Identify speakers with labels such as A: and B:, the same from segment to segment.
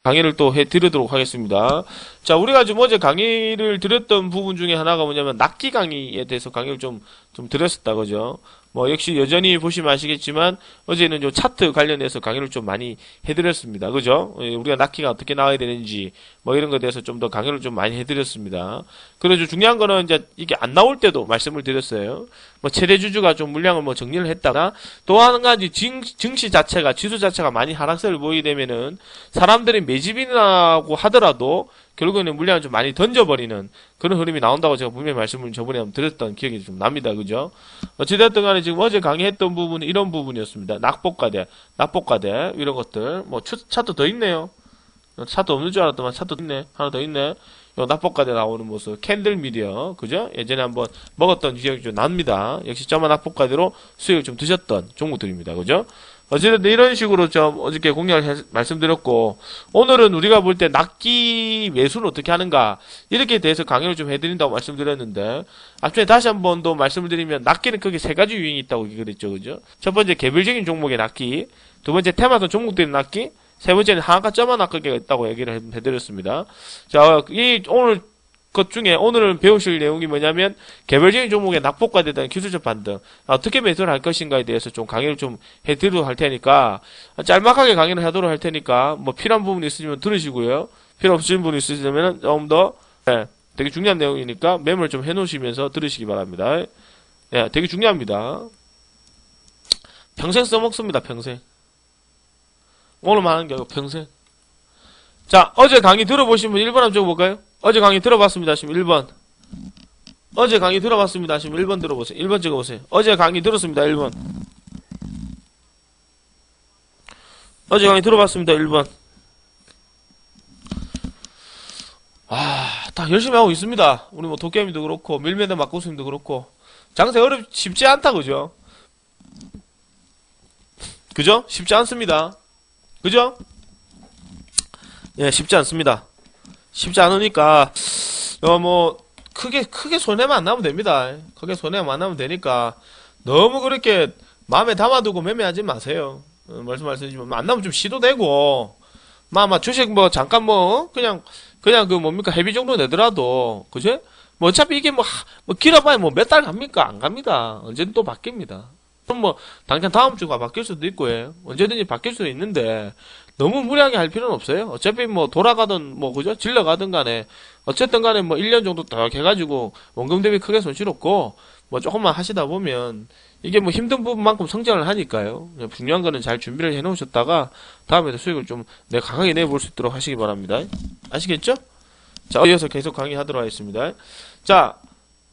A: 강의를 또 해드리도록 하겠습니다. 자, 우리가 지금 어제 강의를 드렸던 부분 중에 하나가 뭐냐면, 낚기 강의에 대해서 강의를 좀 드렸었다, 그죠? 뭐, 역시 여전히 보시면 아시겠지만, 어제는 요 차트 관련해서 강의를 좀 많이 해드렸습니다. 그죠? 우리가 낚기가 어떻게 나와야 되는지, 뭐 이런 것에 대해서 좀 더 강의를 좀 많이 해드렸습니다. 그래서 중요한 거는 이제 이게 안 나올 때도 말씀을 드렸어요. 뭐, 최대주주가 좀 물량을 뭐 정리를 했다가, 또 한 가지 증시 자체가, 지수 자체가 많이 하락세를 보이게 되면은, 사람들이 매집이라고 하더라도, 결국에는 물량을 좀 많이 던져버리는 그런 흐름이 나온다고 제가 분명히 말씀을 저번에 한번 드렸던 기억이 좀 납니다. 그죠? 어찌됐든 간에 지금 어제 강의했던 부분은 이런 부분이었습니다. 낙폭과대, 이런 것들. 뭐, 차트 더 있네요. 차트 없는 줄 알았더만 차트 있네. 하나 더 있네. 요 낙폭과대 나오는 모습. 캔들 미디어. 그죠? 예전에 한번 먹었던 기억이 좀 납니다. 역시 점화 낙폭과대로 수익을 좀 드셨던 종목들입니다. 그죠? 어쨌든 이런 식으로 좀 어저께 공략을 말씀드렸고, 오늘은 우리가 볼 때 낚기 매수는 어떻게 하는가, 이렇게 대해서 강의를 좀 해드린다고 말씀드렸는데, 앞전에 다시 한 번 더 말씀을 드리면, 낚기는 크게 세 가지 유형이 있다고 그랬죠. 그죠? 첫 번째 개별적인 종목의 낚기, 두 번째 테마선 종목들의 낚기, 세 번째는 하한가 점화 낚기가 있다고 얘기를 해드렸습니다. 자, 오늘 것 중에 오늘은 배우실 내용이 뭐냐면 개별적인 종목의 낙폭과대에 대한 기술적 반등, 어떻게 매수를 할 것인가에 대해서 좀 강의를 좀 해드리도록 할 테니까, 짤막하게 강의를 하도록 할 테니까 뭐 필요한 부분이 있으시면 들으시고요. 필요 없으신 분이 있으시면 조금 더 되게 중요한 내용이니까 메모를 좀 해놓으시면서 들으시기 바랍니다. 되게 중요합니다. 평생 써먹습니다. 평생. 오늘만 하는 게 아니고 평생. 자, 어제 강의 들어보신 분 1번 한번 적어볼까요? 어제 강의 들어봤습니다 하시면 1번. 어제 강의 들어봤습니다 하시면 1번 들어보세요. 1번 적어보세요. 어제 강의 들었습니다. 1번. 어제 강의 들어봤습니다. 1번. 다 열심히 하고 있습니다. 우리 뭐 도깨비도 그렇고 밀매도 막고수님도 그렇고 장사 쉽지 않다. 그죠? 그죠? 쉽지 않습니다. 그죠? 예, 쉽지 않습니다. 쉽지 않으니까, 크게 손해만 안 나면 됩니다. 크게 손해만 안 나면 되니까, 너무 그렇게 마음에 담아두고 매매하지 마세요. 말씀드리지만, 안 나면 좀 시도되고, 주식 잠깐 그냥 헤비 정도 내더라도, 그죠? 어차피 이게 길어봐야 몇 달 갑니까? 안 갑니다. 언제든 또 바뀝니다. 그럼 당장 다음 주가 바뀔 수도 있고, 언제든지 바뀔 수도 있는데, 너무 무리하게 할 필요는 없어요. 어차피 돌아가든, 그죠? 질러가든 간에, 어쨌든 간에 1년 정도 더 해가지고, 원금 대비 크게 손실 없고, 조금만 하시다 보면, 이게 힘든 부분만큼 성장을 하니까요. 중요한 거는 잘 준비를 해 놓으셨다가, 다음에도 수익을 좀 강하게 내볼 수 있도록 하시기 바랍니다. 아시겠죠? 자, 이어서 계속 강의하도록 하겠습니다. 자,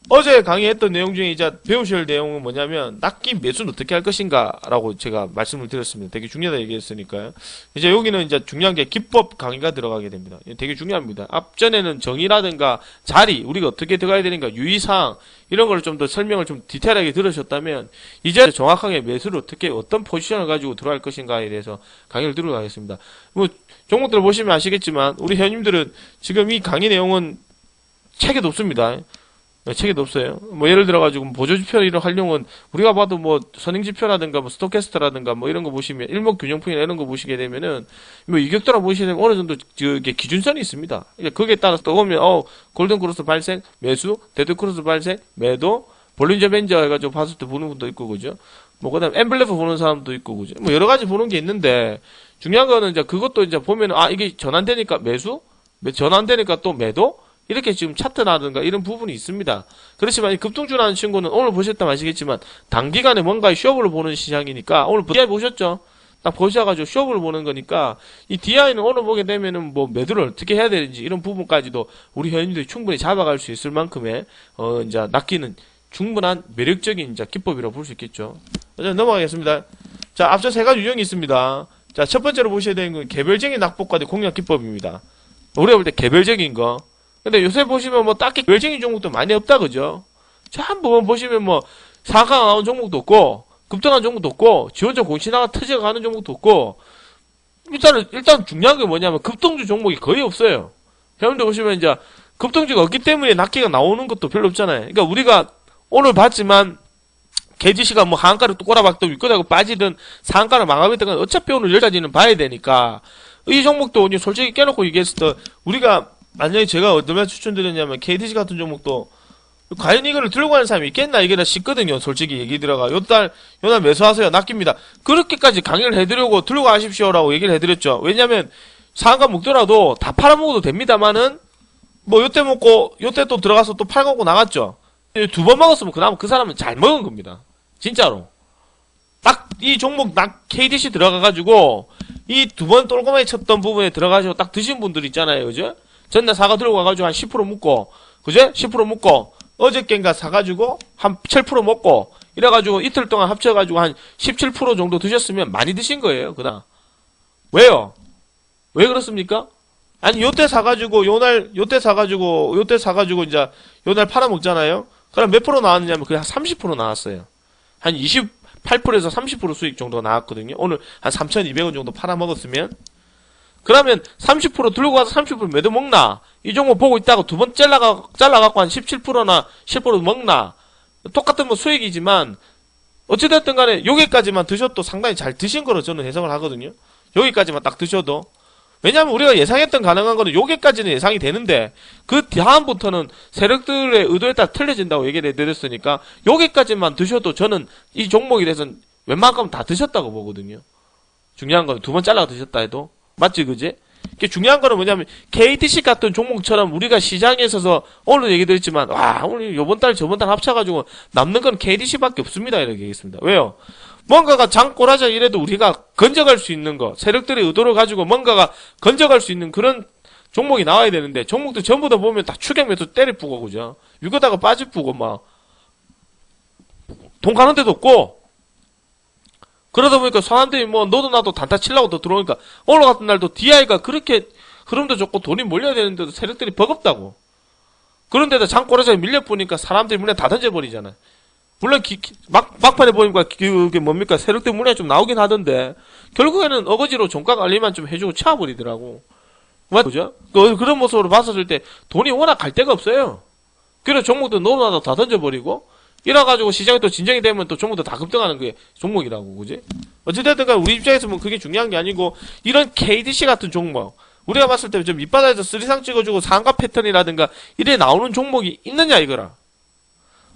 A: 어제 강의했던 내용 중에 이제 배우실 내용은 뭐냐면 낚기 매수는 어떻게 할 것인가 라고 제가 말씀을 드렸습니다. 되게 중요하다 얘기했으니까요. 이제 여기는 이제 중요한 게 기법 강의가 들어가게 됩니다. 되게 중요합니다. 앞전에는 정의라든가 자리, 우리가 어떻게 들어가야 되는가, 유의사항 이런 걸 좀 더 설명을 좀 디테일하게 들으셨다면 이제 정확하게 매수를 어떻게 어떤 포지션을 가지고 들어갈 것인가에 대해서 강의를 들어가겠습니다. 종목들 보시면 아시겠지만 우리 회원님들은 지금 이 강의 내용은 책에도 없습니다. 책에도 없어요. 예를 들어가지고, 보조지표 이런 활용은, 우리가 봐도 선행지표라든가, 스톡캐스트라든가, 이런 거 보시면, 일목균형표나 이런 거 보시게 되면은, 이격도라 보시게 되면 어느 정도, 기준선이 있습니다. 거기에 따라서 또 보면, 골든크로스 발생, 매수, 데드크로스 발생, 매도, 볼린저 벤저 해가지고 봤을 때 보는 분도 있고, 그죠? 그 다음에 엠블레프 보는 사람도 있고, 그죠? 여러 가지 보는 게 있는데, 중요한 거는 이제 그것도 이제 보면은, 이게 전환되니까 매수? 전환되니까 또 매도? 이렇게 지금 차트라든가 이런 부분이 있습니다. 그렇지만 이 급등주라는 친구는 오늘 보셨다면 아시겠지만 단기간에 뭔가의 쇼업을 보는 시장이니까 오늘 DI 보셨죠? 딱 보셔가지고 쇼업을 보는 거니까 이 DI는 오늘 보게 되면은 매도를 어떻게 해야 되는지 이런 부분까지도 우리 회원님들이 충분히 잡아갈 수 있을 만큼의 이제 낚기는 충분한 매력적인 이제 기법이라고 볼 수 있겠죠. 자, 넘어가겠습니다. 자, 앞서 세 가지 유형이 있습니다. 자, 첫 번째로 보셔야 되는 건 개별적인 낙폭과대 공략 기법입니다. 우리가 볼 때 개별적인 거. 근데 요새 보시면 딱히 개별적인 종목도 많이 없다, 그죠? 자, 한번 보시면 사강 나온 종목도 없고, 급등한 종목도 없고, 지원적 공시나가 터져가는 종목도 없고, 일단 중요한 게 뭐냐면 급등주 종목이 거의 없어요. 여러분들 보시면 이제 급등주가 없기 때문에 낚기가 나오는 것도 별로 없잖아요. 그러니까 우리가 오늘 봤지만, 개지시가 하한가를 또 꼬라박도 윗꼬다고 빠지든 상한가를 마감했던 건 어차피 오늘 여기까지는 봐야 되니까, 이 종목도 솔직히 깨놓고 얘기했을 때, 우리가, 만약에 제가 어떤 추천드렸냐면, KDC 같은 종목도, 과연 이거를 들고 가는 사람이 있겠나? 이게 다 쉽거든요. 솔직히 얘기 들어가. 요날 매수하세요. 낚깁니다. 그렇게까지 강의를 해드리고 들고 가십시오라고 얘기를 해드렸죠. 왜냐면, 상한가 먹더라도 다 팔아먹어도 됩니다만은, 뭐, 요때 먹고, 요때 또 들어가서 또 팔고 나갔죠. 두 번 먹었으면 그나마 그 사람은 잘 먹은 겁니다. 진짜로. 딱, 이 종목, KDC 들어가가지고, 이 두 번 똘꼬마에 쳤던 부분에 들어가시고 딱 드신 분들 있잖아요. 그죠? 전날 사가 들고 가가지고 한 10% 묶고, 그죠? 10% 묶고, 어저께인가 사가지고 한 7% 먹고 이래가지고 이틀 동안 합쳐가지고 한 17% 정도 드셨으면 많이 드신 거예요. 그날. 왜요? 왜 그렇습니까? 아니 요때 사가지고 요때 사가지고 이제 요날 팔아먹잖아요. 그럼 몇 프로 나왔느냐면 그냥 30% 나왔어요. 한 28%에서 30% 수익 정도 나왔거든요. 오늘 한 3,200원 정도 팔아먹었으면 그러면 30% 들고 가서 30% 매도 먹나? 이 종목 보고 있다가 두 번 잘라갖고 한 17%나 10% 먹나? 똑같은 뭐 수익이지만, 어찌됐든 간에 여기까지만 드셔도 상당히 잘 드신 거로 저는 해석을 하거든요. 여기까지만 딱 드셔도. 왜냐면 우리가 예상했던 가능한 거는 여기까지는 예상이 되는데, 그 다음부터는 세력들의 의도에 따라 틀려진다고 얘기를 해드렸으니까, 여기까지만 드셔도 저는 이 종목에 대해서는 웬만큼 다 드셨다고 보거든요. 중요한 건 두 번 잘라 드셨다 해도. 맞지, 그지? 중요한 거는 뭐냐면, KDC 같은 종목처럼 우리가 시장에 있어서, 오늘 얘기 드렸지만, 와, 오늘 요번 달, 저번 달 합쳐가지고, 남는 건 KDC밖에 없습니다. 이렇게 얘기했습니다. 왜요? 뭔가가 장꼬라자 이래도 우리가 건져갈 수 있는 거, 세력들의 의도를 가지고 뭔가가 건져갈 수 있는 그런 종목이 나와야 되는데, 종목도 전부 다 보면 다 추격 매수 때리쁘고, 그죠? 유거다가 빠지쁘고, 막, 돈 가는 데도 없고, 그러다 보니까 사람들이 뭐 너도 나도 단타 치려고 더 들어오니까 오늘 같은 날도 DI가 그렇게 흐름도 좋고 돈이 몰려야 되는데도 세력들이 버겁다고. 그런데도 장꼬라지에 밀려보니까 사람들이 문에 다 던져버리잖아요. 물론 막판에 보니까 그게 뭡니까 세력들 문에 좀 나오긴 하던데 결국에는 어거지로 종가 관리만 좀 해주고 치워버리더라고. 맞죠? 그런 모습으로 봤었을 때 돈이 워낙 갈 데가 없어요. 그래서 종목도 너도 나도 다 던져버리고 이래가지고 시장이 또 진정이 되면 또 종목도 다 급등하는 게 종목이라고, 그지? 어찌됐든 간 우리 입장에서 뭐 그게 중요한 게 아니고, 이런 KDC 같은 종목, 우리가 봤을 때 좀 밑바닥에서 쓰리상 찍어주고 상가 패턴이라든가, 이래 나오는 종목이 있느냐, 이거라.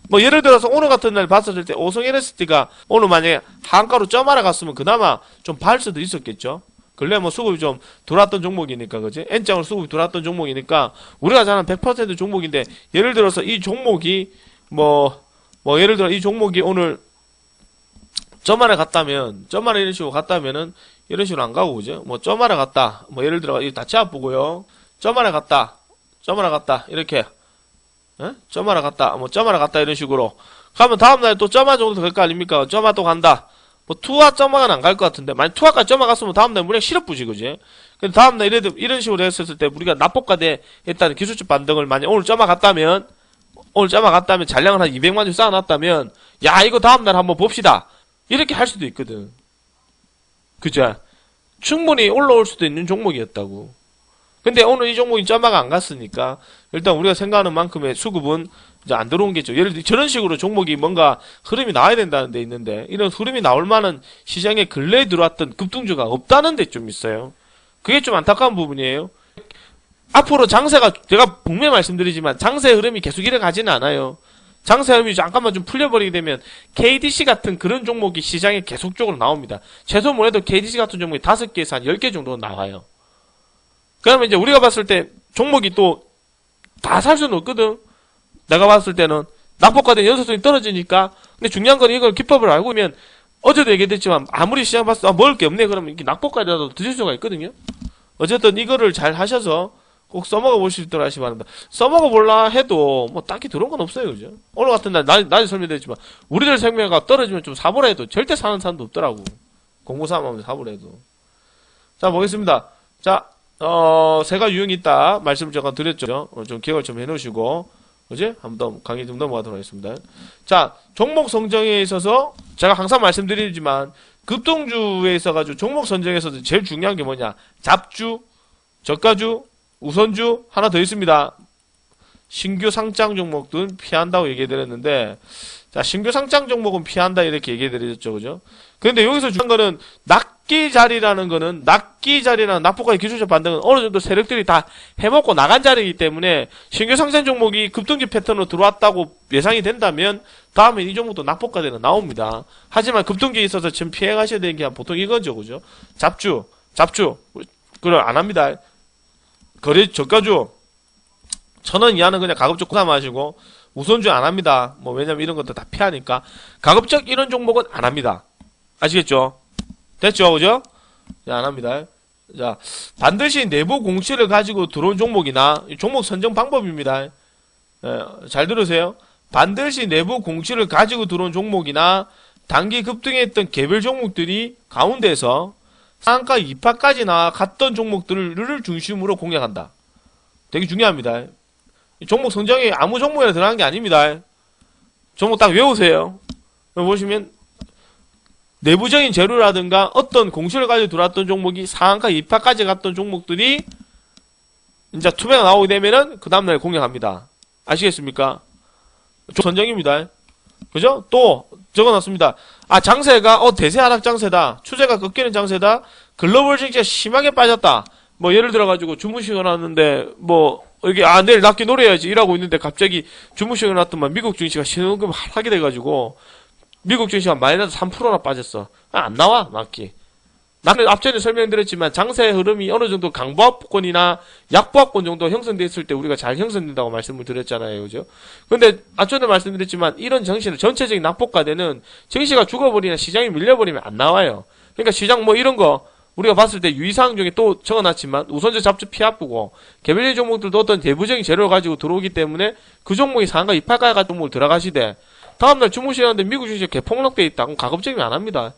A: 뭐 예를 들어서 오늘 같은 날 봤을 때 오성 LST가 오늘 만약에 한가로 점하러 갔으면 그나마 좀 발 수도 있었겠죠? 근래 뭐 수급이 좀 들어왔던 종목이니까, 그지? N장으로 수급이 들어왔던 종목이니까, 우리가 잘 아는 100% 종목인데, 예를 들어서 이 종목이 예를 들어 이 종목이 오늘 점하러 갔다면 점하러 이런 식으로 갔다면은 이런 식으로 안 가고 그죠? 뭐 점하러 갔다 뭐 예를 들어 이 다치 아프고요 점하러 갔다 이렇게 점하러 갔다 뭐 점하러 갔다 이런 식으로 가면 다음날 또 점화 정도 될 거 아닙니까? 점화 또 간다 뭐 투하 점화는 안 갈 것 같은데 만약 투하까지 점화 갔으면 다음날 무려 실업부지 그지? 근데 다음날 이런 식으로 했었을 때 우리가 납폭과대 했다는 기술적 반등을 만약 오늘 점화 갔다면 잔량을 한 200만 주 쌓아놨다면 야 이거 다음날 한번 봅시다 이렇게 할 수도 있거든. 그죠? 충분히 올라올 수도 있는 종목이었다고. 근데 오늘 이 종목이 점화가 안 갔으니까 일단 우리가 생각하는 만큼의 수급은 이제 안 들어온 게죠. 예를 들어 저런 식으로 종목이 뭔가 흐름이 나와야 된다는 데 있는데 이런 흐름이 나올 만한 시장에 근래에 들어왔던 급등주가 없다는 데 좀 있어요. 그게 좀 안타까운 부분이에요. 앞으로 장세가 제가 분명히 말씀드리지만 장세의 흐름이 계속 이래 가지는 않아요. 장세의 흐름이 잠깐만 좀 풀려버리게 되면 KDC 같은 그런 종목이 시장에 계속적으로 나옵니다. 최소 뭐래도 KDC 같은 종목이 5개에서 한 10개 정도 나와요. 그러면 이제 우리가 봤을 때 종목이 또 다 살 수는 없거든. 내가 봤을 때는 낙폭과대 연소성이 떨어지니까. 근데 중요한 건 이걸 기법을 알고 있으면 어제도 얘기했지만 아무리 시장 봤을 때 먹을 게 없네 그러면 이게 낙폭과대라도 드실 수가 있거든요. 어쨌든 이거를 잘 하셔서 꼭 써먹어 볼 수 있도록 하시기 바랍니다. 써먹어 볼라 해도 뭐 딱히 들어온 건 없어요. 그죠? 오늘 같은 날 낮에 설명드렸지만 우리들 생명가 떨어지면 좀 사보라 해도 절대 사는 사람도 없더라고. 공부사하면 사보라 해도. 자 보겠습니다. 자 세가 유형이 있다 말씀을 제가 드렸죠. 좀 기억을 좀 해놓으시고 그지? 한번 더 강의 좀 넘어가도록 하겠습니다. 자 종목 선정에 있어서 제가 항상 말씀드리지만 급등주에 있어가지고 종목 선정에서도 제일 중요한 게 뭐냐 잡주, 저가주, 우선주 하나 더 있습니다. 신규 상장 종목들은 피한다고 얘기해드렸는데 자 신규 상장 종목은 피한다 이렇게 얘기해드렸죠. 그죠? 근데 여기서 중요한 거는 납기 자리라는 거는, 납기 자리라는 납폭과의 기술적 반등은 어느 정도 세력들이 다 해먹고 나간 자리이기 때문에 신규 상승 종목이 급등지 패턴으로 들어왔다고 예상이 된다면 다음에 이 종목도 납폭과대로 나옵니다. 하지만 급등지에 있어서 지금 피해가셔야 되는 게 보통 이거죠, 그죠? 잡주. 그걸 안 합니다. 거래 저가주. 1,000원 이하는 그냥 가급적 구사마시고 우선주 안 합니다. 뭐 왜냐면 이런 것도 다 피하니까 가급적 이런 종목은 안 합니다. 아시겠죠? 됐죠, 그죠? 안 합니다. 자, 반드시 내부 공시를 가지고 들어온 종목이나 종목 선정 방법입니다. 잘 들으세요. 반드시 내부 공시를 가지고 들어온 종목이나 단기 급등했던 개별 종목들이 가운데서 상한가 2파까지나 갔던 종목들을 중심으로 공략한다. 되게 중요합니다. 종목 선정이 아무 종목이나 들어가는 게 아닙니다. 종목 딱 외우세요. 보시면 내부적인 재료라든가 어떤 공시를 가지고 들어왔던 종목이 상한가 2파까지 갔던 종목들이 이제 투매가 나오게 되면은 그 다음날 공략합니다. 아시겠습니까? 선정입니다. 그죠? 또 적어놨습니다. 아, 장세가 대세 하락 장세다. 추세가 꺾이는 장세다. 글로벌 증시가 심하게 빠졌다. 뭐 예를 들어가지고 주무시고 났는데 뭐 여기 내일 낮게 노려야지 이러고 있는데 갑자기 주무시고 났더만 미국 증시가 신호금 하락이 돼가지고 미국 증시가 마이너스 3%나 빠졌어. 안 나와 낮기. 나는 앞전에 설명드렸지만 장세의 흐름이 어느 정도 강보합권이나 약보합권 정도 형성됐을 때 우리가 잘 형성된다고 말씀을 드렸잖아요. 그죠? 근데 앞전에 말씀드렸지만 이런 정시는 전체적인 낙폭과대는 정시가 죽어버리나 시장이 밀려버리면 안 나와요. 그러니까 시장 뭐 이런 거 우리가 봤을 때 유의사항 중에 또 적어놨지만 우선적 잡주 피아프고 개별적인 종목들도 어떤 대부적인 재료를 가지고 들어오기 때문에 그 종목이 상한가 2파까지 같은 종목을 들어가시되 다음날 주무시는데 미국 주식이 개폭락돼 있다. 그럼 가급적이면 안 합니다.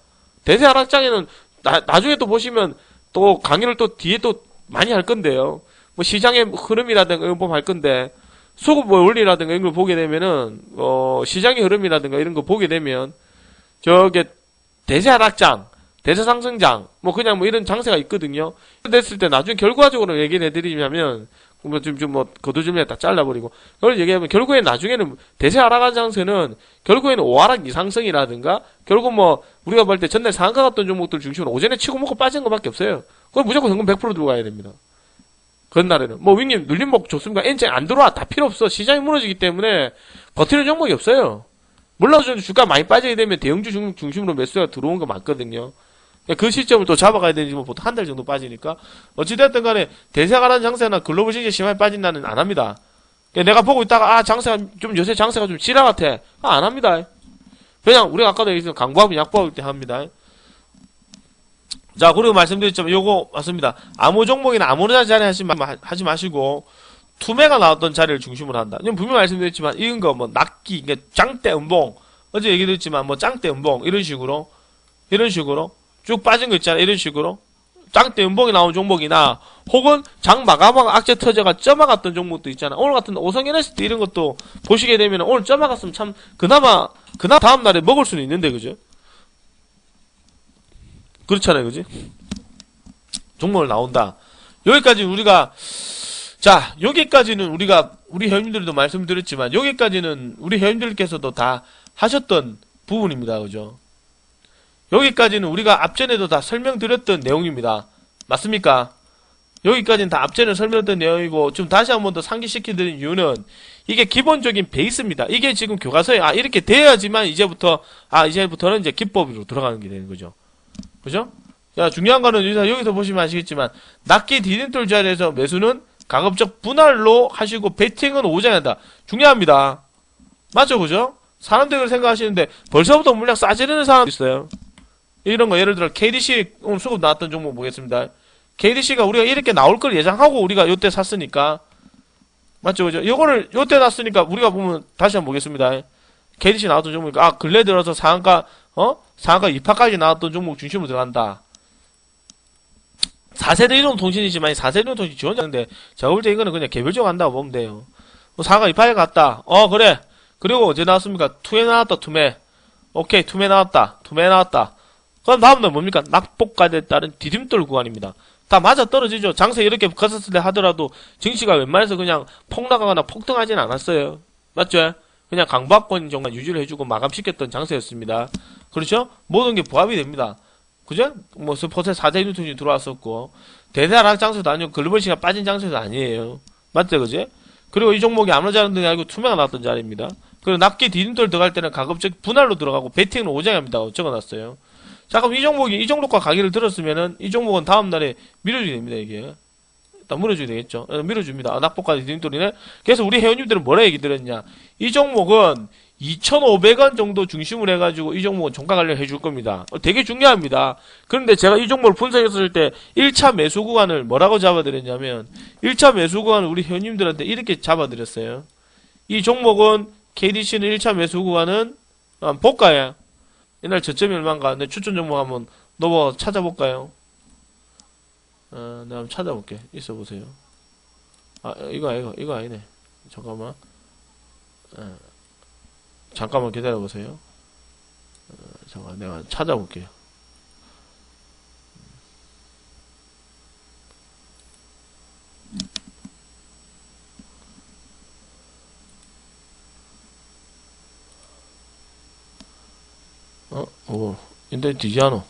A: 대세 하락장에는 나중에 또 보시면 또 강의를 또 뒤에 또 많이 할 건데요. 뭐 시장의 흐름이라든가 이런 거 할 건데 수급 원리라든가 이런 걸 보게 되면은 시장의 흐름이라든가 이런 거 보게 되면 저게 대세 하락장, 대세 상승장 뭐 그냥 뭐 이런 장세가 있거든요. 됐을 때 나중에 결과적으로 얘기를 해드리자면 뭐 좀 뭐 거두줄에 딱 잘라버리고 그걸 얘기하면 결국에 나중에는 대세 하락한 장세는 결국에는 5하락 이상승이라든가 결국 뭐 우리가 볼 때 전날 상한가 갔던 종목들 중심으로 오전에 치고 먹고 빠진 것밖에 없어요. 그건 무조건 현금 100% 들어가야 됩니다. 그런 날에는 뭐 윙님 눌림목 좋습니까? 엔진 안 들어와 다 필요 없어. 시장이 무너지기 때문에 버티는 종목이 없어요. 물론 주가 많이 빠지게 되면 대형주 중심으로 매수가 들어온 거 맞거든요. 그 시점을 또 잡아가야 되지, 뭐, 보통 한 달 정도 빠지니까. 어찌됐든 간에, 대세가라는 장세나 글로벌 시장이 심하게 빠진다는 안 합니다. 내가 보고 있다가, 장세가, 요새 장세가 좀 지라 같아. 안 합니다. 그냥, 우리가 아까도 얘기했지만, 강보합이 약보합일 때 합니다. 자, 그리고 말씀드렸지만, 요거, 맞습니다. 아무 종목이나 아무나 자리 하지 마시고, 투매가 나왔던 자리를 중심으로 한다. 분명히 말씀드렸지만, 이런 거, 뭐, 낚기, 짱대 음봉, 어제 얘기드렸지만, 뭐, 짱대 음봉, 이런 식으로, 쭉 빠진 거 있잖아. 이런 식으로. 짱대 음봉이 나온 종목이나, 혹은 장 마감하고 악재 터져가 쪄막았던 종목도 있잖아. 오늘 같은 오성연했을 때 이런 것도 보시게 되면 오늘 쪄막았으면 참, 그나마 다음날에 먹을 수는 있는데, 그죠? 그렇잖아요, 그지? 종목을 나온다. 여기까지는 우리 회원님들도 말씀드렸지만, 여기까지는 우리 회원님들께서도 다 하셨던 부분입니다, 그죠? 여기까지는 우리가 앞전에도 다 설명드렸던 내용입니다. 맞습니까? 여기까지는 다 앞전에 설명드렸던 내용이고 좀 다시 한 번 더 상기시켜드린 이유는 이게 기본적인 베이스입니다. 이게 지금 교과서에 이렇게 돼야지만 이제부터는 이제 기법으로 들어가는 게 되는 거죠. 그죠? 자, 중요한 거는 여기서 보시면 아시겠지만 낚기 디딤돌 자리에서 매수는 가급적 분할로 하시고 베팅은 오전에 한다. 중요합니다. 맞죠? 그죠? 사람들이 그렇게 생각하시는데 벌써부터 물량 싸지르는 사람도 있어요. 이런 거 예를 들어 KDC 오늘 수급 나왔던 종목 보겠습니다. KDC가 우리가 이렇게 나올 걸 예상하고 우리가 요때 샀으니까 맞죠? 그죠? 요거를 요때 놨으니까 우리가 보면 다시 한번 보겠습니다. KDC 나왔던 종목이니까 근래 들어서 상한가 2파까지 나왔던 종목 중심으로 들어간다. 4세대 이동통신이지만 4세대 이동통신 지원자인데 제가 볼 때 이거는 그냥 개별적으로 한다고 보면 돼요. 상한가 2파에 갔다. 그래. 그리고 언제 나왔습니까? 투매 나왔다. 투매. 오케이. 투매 나왔다. 그럼 다음날 뭡니까? 낙폭과대에 따른 디딤돌 구간입니다. 다 맞아 떨어지죠. 장세 이렇게 컸었을 때 하더라도 증시가 웬만해서 그냥 폭락하거나 폭등하진 않았어요. 맞죠? 그냥 강보합권 정도 유지를 해주고 마감시켰던 장세였습니다. 그렇죠? 모든 게 부합이 됩니다. 그죠? 뭐 스포츠에 4대 뉴턴이 들어왔었고 대대하락 장세도 아니고 글로벌시가 빠진 장세도 아니에요. 맞죠, 그지? 그리고 이 종목이 암호자는 등이 아니고 투명가 나왔던 자리입니다. 그리고 납기 디딤돌 들어갈 때는 가급적 분할로 들어가고 베팅은 오장합니다. 적어놨어요. 자, 그럼 이 종목이 이 정도과 강의를 들었으면은 이 종목은 다음날에 밀어주게 됩니다, 이게. 일단 밀어주게 되겠죠. 밀어줍니다. 낙폭과 디딤돌이네. 그래서 우리 회원님들은 뭐라 얘기 들었냐. 이 종목은 2,500원 정도 중심을 해가지고 이 종목은 종가 관리를 해줄 겁니다. 되게 중요합니다. 그런데 제가 이 종목을 분석했을 때 1차 매수 구간을 뭐라고 잡아드렸냐면 1차 매수 구간을 우리 회원님들한테 이렇게 잡아드렸어요. 이 종목은 KDC는 1차 매수 구간은 볼까요? 옛날 저점이 얼마인가? 내 추천 종목 한번 넣어 찾아볼까요? 내가 한번 찾아볼게. 있어 보세요. 이거 아니네. 잠깐만. 잠깐만 기다려보세요. 잠깐, 내가 찾아볼게요. 인터넷 뒤지않아.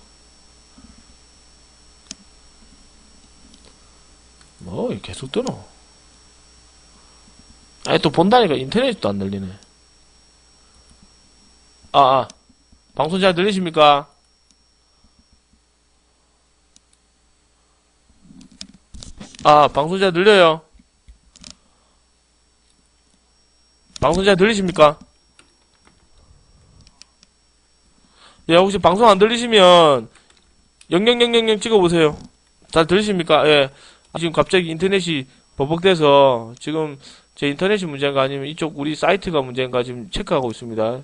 A: 뭐, 계속 뜨노. 아니, 또 본다니까 인터넷도 안 들리네. 방송 잘 들리십니까? 방송 잘 들려요? 방송 잘 들리십니까? 예, 혹시 방송 안 들리시면 0000 찍어보세요. 잘 들리십니까? 예. 지금 갑자기 인터넷이 버벅대서 지금 제 인터넷이 문제인가 아니면 이쪽 우리 사이트가 문제인가 지금 체크하고 있습니다.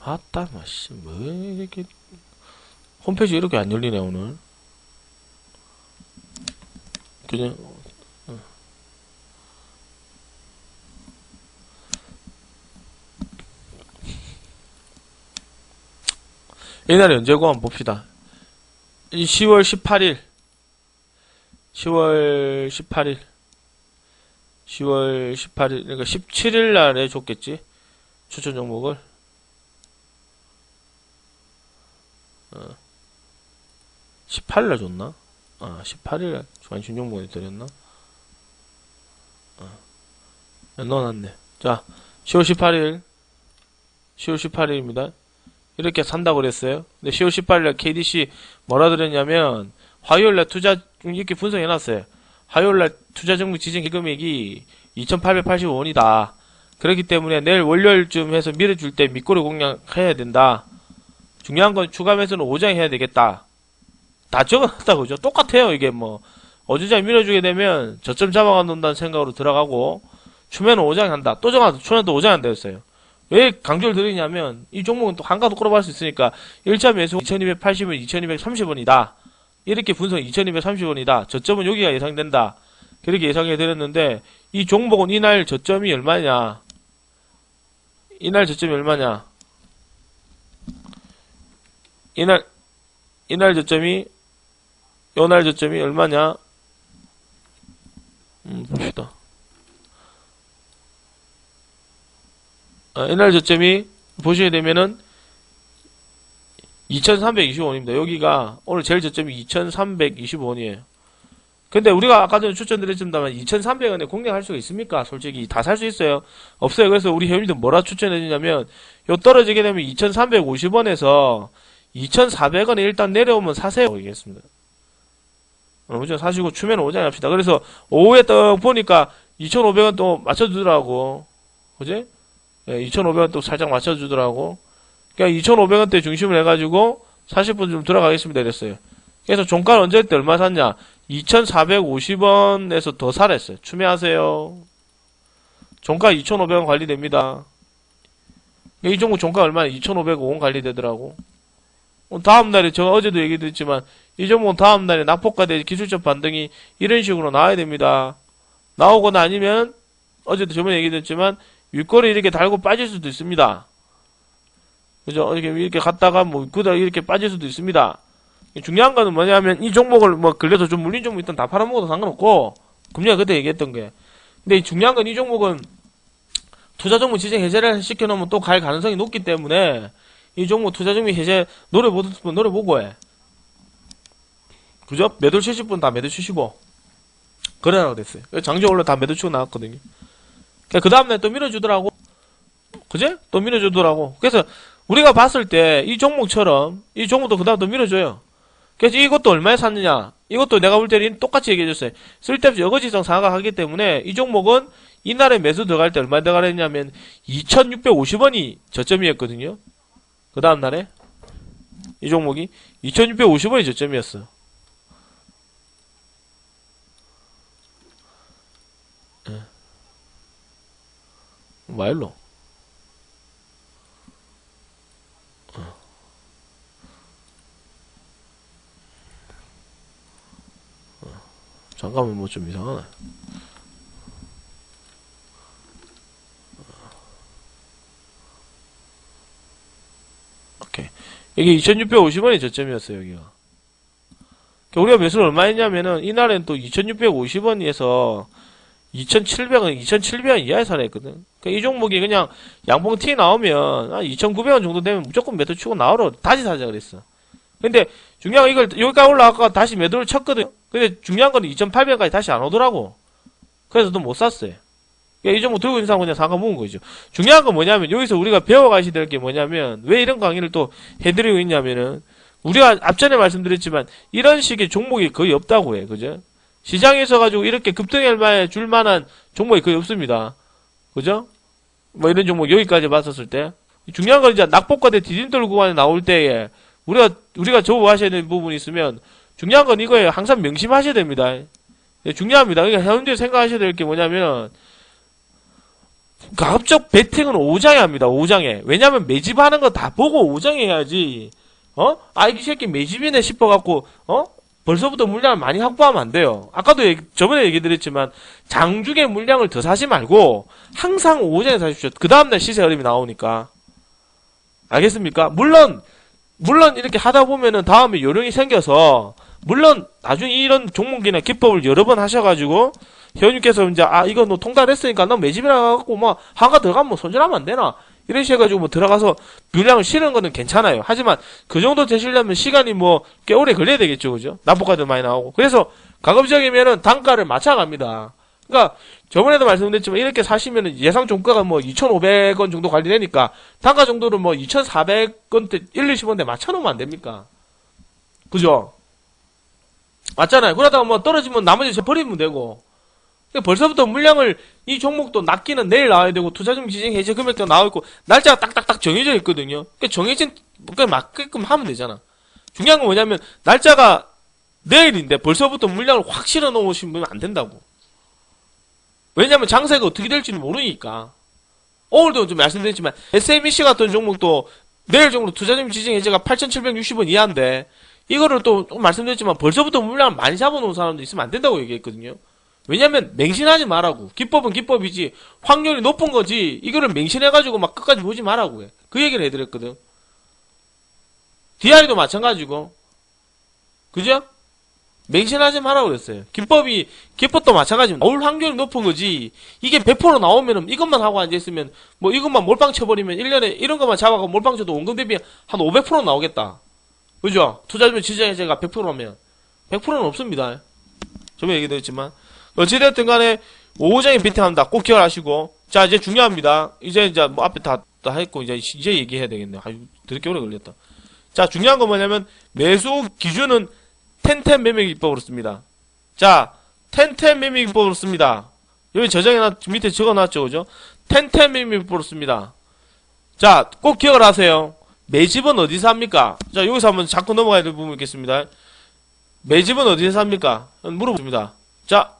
A: 아따, 마씨, 왜 이렇게 홈페이지 이렇게 안 열리네 오늘. 그냥 옛날에 언제고 한번 봅시다. 10월 18일 10월 18일 그러니까 17일 날에 줬겠지. 추천 종목을 18일 날 줬나? 18일 날 관심 종목에 드렸나? 넣어놨네. 자, 10월 18일입니다. 이렇게 산다고 그랬어요. 근데 10월 18일날 KDC 뭐라 그랬냐면 화요일날 투자 이렇게 분석해놨어요. 화요일날 투자 종목 지정 기금액이 2,885원이다. 그렇기 때문에 내일 월요일쯤 해서 밀어줄 때 밑꼬리 공략해야 된다. 중요한 건 추가 매수는 5장 해야 되겠다. 다 적어놨다고 그죠? 똑같아요. 이게 뭐 어주장 밀어주게 되면 저점 잡아간다는 생각으로 들어가고 추매는 5장 한다. 또 정하다. 추매도 5장 한다 했어요. 왜 강조를 드리냐면 이 종목은 또 한가도 끌어갈 수 있으니까 1차 매수 2280원 2230원이다 이렇게 분석 2230원이다 저점은 여기가 예상된다 그렇게 예상해 드렸는데 이 종목은 이날 저점이 얼마냐 이날 저점이 얼마냐 봅시다. 이날 저점이 보시게 되면은 2325원입니다. 여기가 오늘 제일 저점이 2325원이에요. 근데 우리가 아까 전에 추천드렸습니다만 2300원에 공략할 수가 있습니까? 솔직히 다 살 수 있어요. 없어요. 그래서 우리 회원님들 뭐라 추천해주냐면 요 떨어지게 되면 2350원에서 2400원에 일단 내려오면 사세요. 얘기했습니다. 그죠? 사시고 추면 오장 합시다. 그래서 오후에 딱 보니까 2500원 또 맞춰주더라고. 그지? 2,500원 또 살짝 맞춰주더라고. 그러니까 2,500원대 중심을 해가지고 40분 좀 들어가겠습니다. 이랬어요. 그래서 종가를 언제 때 얼마 샀냐? 2,450원에서 더 사랬어요. 추매하세요. 종가 2,500원 관리됩니다. 이 종목 종가 얼마나 2,505원 관리되더라고. 다음날에 제가 어제도 얘기드렸지만 이 종목은 다음날에 낙폭과대 기술적 반등이 이런 식으로 나와야 됩니다. 나오거나 아니면 어제도 저번에 얘기드렸지만 윗꼬리 이렇게 달고 빠질 수도 있습니다. 그죠? 이렇게 갔다가 뭐 그다 이렇게 빠질 수도 있습니다. 중요한 거는 뭐냐면 이 종목을 뭐 걸려서 좀 물린 종목 일단 다 팔아먹어도 상관없고 금리가 그때 얘기했던 게 근데 중요한 건 이 종목은 투자 종목 지정 해제를 시켜놓으면 또 갈 가능성이 높기 때문에 이 종목 투자 종목 해제 노려보고 해. 그죠? 매도 치실 분 다 매도 치시고 그래라고 됐어요. 장중 올라 다 매도 치고 나왔거든요. 그 다음날 또 밀어주더라고. 그제? 또 밀어주더라고. 그래서 우리가 봤을 때 이 종목처럼 이 종목도 그 다음 또 밀어줘요. 그래서 이것도 얼마에 샀느냐? 이것도 내가 볼 때는 똑같이 얘기해줬어요. 쓸데없이 여거지성 사각하기 때문에 이 종목은 이날에 매수 들어갈 때 얼마 들어가랬냐면 2650원이 저점이었거든요. 그 다음날에 이 종목이 2650원이 저점이었어. 마일로 잠깐만 뭐 좀 이상하네. 오케이. 이게 2650원이 저점이었어요, 여기가. 우리가 매수를 얼마 했냐면은, 이날엔 또 2650원에서 2700원, 2700원 이하에 사라 했거든. 이 종목이 그냥 양봉 T 나오면, 2900원 정도 되면 무조건 매도 치고 나오라, 다시 사자 그랬어. 근데 중요한 건 이걸 여기까지 올라가고 다시 매도를 쳤거든. 근데 중요한 건 2800원까지 다시 안 오더라고. 그래서 또 못 샀어요. 이 종목 들고 있는 사람 그냥 상가 모은 거죠. 중요한 건 뭐냐면 여기서 우리가 배워가셔야 될 게 뭐냐면 왜 이런 강의를 또 해드리고 있냐면은 우리가 앞전에 말씀드렸지만 이런 식의 종목이 거의 없다고 해. 그죠? 시장에서 가지고 이렇게 급등할 줄 만한 종목이 거의 없습니다. 그죠? 뭐 이런 종목 여기까지 봤었을 때 중요한 건 이제 낙폭과 대 디딤돌 구간에 나올 때에 우리가 저우하셔야 되는 부분이 있으면 중요한 건 이거예요. 항상 명심하셔야 됩니다. 중요합니다. 그러니까 현재 생각하셔야 될 게 뭐냐면 가급적 베팅은 5장에 합니다. 5장에. 왜냐면 매집하는 거 다 보고 5장에 해야지. 이 새끼 매집이네 싶어갖고 벌써부터 물량을 많이 확보하면 안 돼요. 아까도 저번에 얘기 드렸지만 장중에 물량을 더 사지 말고 항상 5장에 사십시오. 그 다음날 시세 흐름이 나오니까. 알겠습니까? 물론 이렇게 하다 보면은 다음에 요령이 생겨서 물론 나중에 이런 종목이나 기법을 여러 번 하셔가지고 회원님께서 이제 이거 너 통달했으니까 너 매집이라 갖고 뭐 한가 들어가면 뭐 손절하면 안 되나 이런 식으로 해가지고 뭐 들어가서 물량을 실은 거는 괜찮아요. 하지만 그 정도 되시려면 시간이 뭐 꽤 오래 걸려야 되겠죠, 그죠? 납부가도 많이 나오고. 그래서 가급적이면은 단가를 맞춰갑니다. 그러니까 저번에도 말씀드렸지만 이렇게 사시면은 예상 종가가 뭐 2,500원 정도 관리되니까 단가 정도를 뭐 2,400원대 1,20원대 맞춰놓으면 안 됩니까? 그죠? 맞잖아요. 그러다가 뭐 떨어지면 나머지 버리면 되고. 벌써부터 물량을 이 종목도 낚기는 내일 나와야 되고 투자금 지정 해제 금액도 나와 있고 날짜가 딱딱딱 정해져 있거든요. 그러니까 정해진 그냥 맞게끔 하면 되잖아. 중요한 건 뭐냐면 날짜가 내일인데 벌써부터 물량을 확 실어 놓으시면 안 된다고. 왜냐면 장세가 어떻게 될지는 모르니까. 오늘도 좀 말씀드렸지만 SMEC 같은 종목도 내일 정도 투자금 지정 해제가 8,760원 이하인데 이거를 또 말씀드렸지만 벌써부터 물량을 많이 잡아놓은 사람도 있으면 안 된다고 얘기했거든요. 왜냐면 맹신하지 말라고. 기법은 기법이지 확률이 높은 거지 이거를 맹신해가지고 막 끝까지 보지 말라고 해. 그 얘기를 해드렸거든. DI도 마찬가지고. 그죠? 맹신하지 말라고 그랬어요. 기법도 마찬가지입니다. 나올 확률이 높은 거지 이게 100% 나오면은 이것만 하고 앉아있으면 뭐 이것만 몰빵 쳐버리면 1년에 이런 것만 잡아가 몰빵 쳐도 원금 대비 한 500% 나오겠다. 그죠? 투자주면 지정해제가 100%라면 100%는 없습니다. 저번에 얘기드렸지만 어찌됐든 간에 5장에 베팅합니다. 꼭 기억하시고. 자, 이제 중요합니다. 이제 뭐 앞에 다 했고, 이제 얘기해야 되겠네요. 되게 오래 걸렸다. 자, 중요한 건 뭐냐면, 매수 기준은 텐텐 매매 기법으로 씁니다. 자, 텐텐 매매 기법으로 씁니다. 여기 밑에 적어놨죠, 그죠? 텐텐 매매 기법으로 씁니다. 자, 꼭 기억을 하세요. 매집은 어디서 합니까? 자, 여기서 한번 자꾸 넘어가야 될 부분이 있겠습니다. 매집은 어디서 합니까? 물어봅니다. 자,